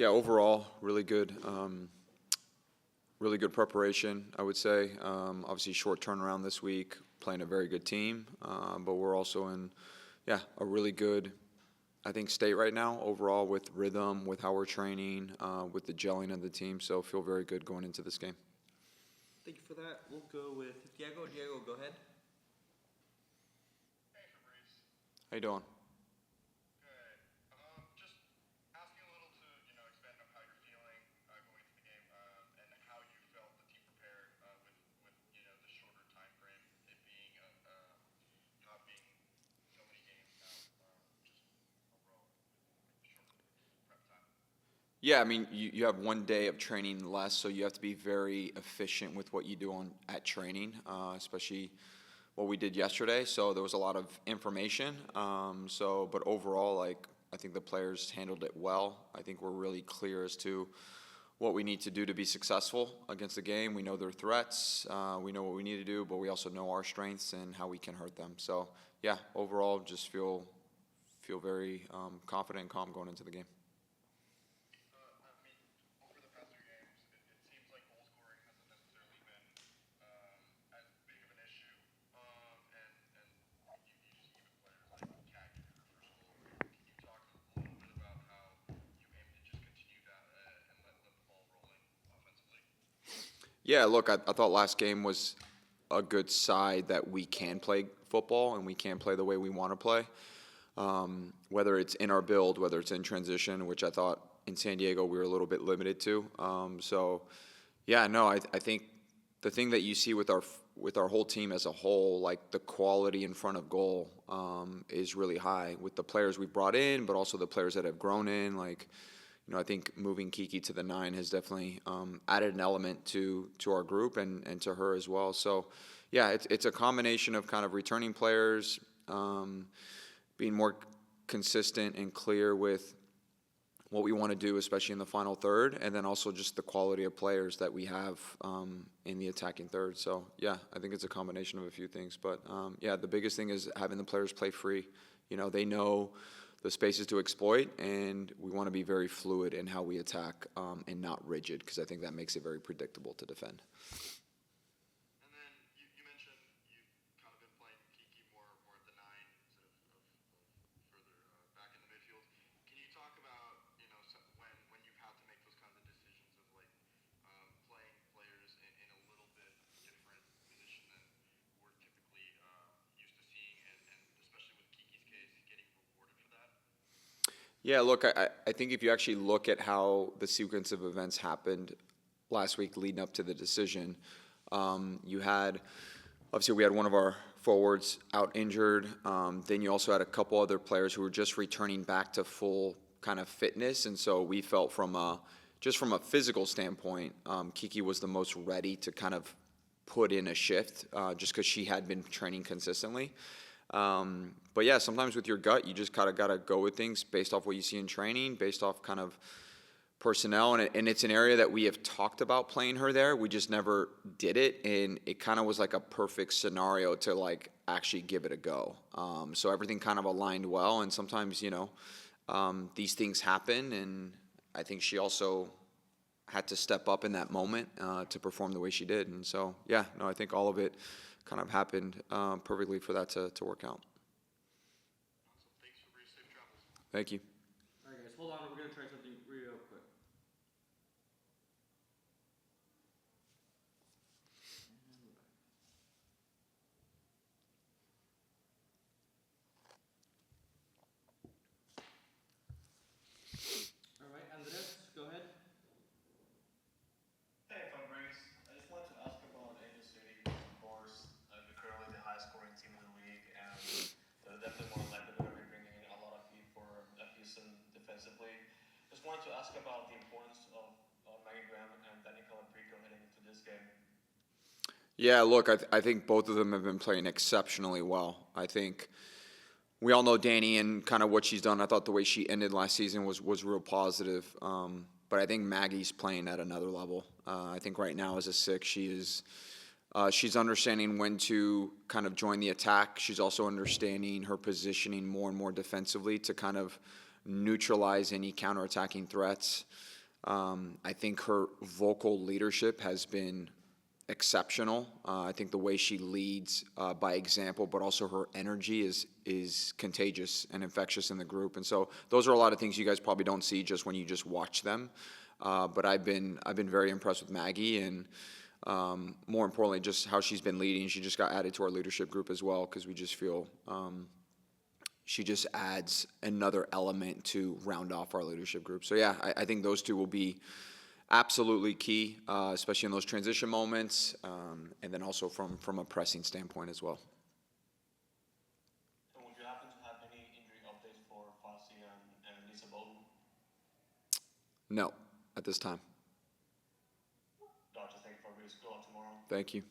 Yeah, overall, really good preparation, I would say. Obviously, short turnaround this week, playing a very good team, but we're also in, yeah, a really good, I think, state right now overall with rhythm, with how we're training, with the gelling of the team. So feel very good going into this game. Thank you for that. We'll go with Diego. Diego, go ahead. Hey, Fabrice. How you doing? Good. Just asking a little to, expand on how you're feeling going into the game and how you felt the team prepared with the shorter time frame, it being not being so many games now, just overall with short prep time. Yeah, I mean, you have one day of training less, so you have to be very efficient with what you do at training, especially what we did yesterday. So there was a lot of information. But overall, like I think the players handled it well. I think we're really clear as to what we need to do to be successful against the game. We know their threats. We know what we need to do, but we also know our strengths and how we can hurt them. So yeah, overall, just feel very confident and calm going into the game. I mean, over the past few games, it seems like goal scoring hasn't necessarily been as big of an issue. And you just even players like Cat getting their first goal. Can you talk a little bit about how you aim to just continue that and let the ball rolling offensively? Yeah, look, I thought last game was a good side that we can play football and we can play the way we want to play. Whether it's in our build, whether it's in transition, which I thought in San Diego we were a little bit limited to. Yeah, no, I think the thing that you see with our whole team as a whole, like the quality in front of goal, is really high with the players we've brought in, but also the players that have grown in. Like, I think moving Kiki to the 9 has definitely added an element to our group and to her as well. So, yeah, it's a combination of kind of returning players, being more consistent and clear with what we want to do, especially in the final third, and then also just the quality of players that we have in the attacking third. So, yeah, I think it's a combination of a few things. But, yeah, the biggest thing is having the players play free. They know the spaces to exploit, and we want to be very fluid in how we attack and not rigid, because I think that makes it very predictable to defend. And then you mentioned you've kind of been playing Kiki more at the 9 instead of further back in the midfield. Can you talk about when you've had to make those kinds of decisions of like playing players in a little bit different position than we're typically used to seeing, and especially with Kiki's case, getting rewarded for that? Yeah, look, I think if you actually look at how the sequence of events happened last week leading up to the decision, you had, obviously we had one of our forwards out injured. Then you also had a couple other players who were just returning back to full kind of fitness. And so we felt just from a physical standpoint, Kiki was the most ready to kind of put in a shift just because she had been training consistently. But yeah, sometimes with your gut, you just kind of got to go with things based off what you see in training, based off kind of personnel. And it's an area that we have talked about playing her there. We just never did it. And it kind of was like a perfect scenario to like actually give it a go. So everything kind of aligned well. And sometimes, these things happen. And I think she also had to step up in that moment to perform the way she did. And so, yeah, no, I think all of it kind of happened perfectly for that to work out. Awesome. Thanks for brief safe travels. Thank you. All right, guys, hold on. We're going to try something real quick. All right, Andres, go ahead. Hey, Fabrice. I just wanted to ask about Angel City. Of course, they're currently the highest scoring team in the league, and they're definitely more likely going to be bringing in a lot of heat for Houston defensively. Just wanted to ask about the importance of Maggie Graham and Danny Calaprico heading into this game. Yeah, look, I think both of them have been playing exceptionally well. I think we all know Danny and kind of what she's done. I thought the way she ended last season was real positive. But I think Maggie's playing at another level. I think right now as a 6, she's understanding when to kind of join the attack. She's also understanding her positioning more and more defensively to kind of neutralize any counterattacking threats. I think her vocal leadership has been exceptional. I think the way she leads by example, but also her energy is contagious and infectious in the group. And so those are a lot of things you guys probably don't see just when you just watch them. But I've been very impressed with Maggie, and more importantly, just how she's been leading. She just got added to our leadership group as well, because we just feel she just adds another element to round off our leadership group. So yeah, I think those two will be absolutely key, especially in those transition moments, and then also from a pressing standpoint as well. And would you happen to have any injury updates for Fassi and Lisa Bowden? No, at this time. Gotcha. Thank you, Fabrice. Good luck tomorrow. Thank you.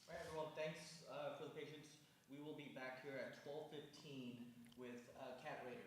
All right, everyone, thanks for the patience. We will be back here at 12:15 with Cat Raiders.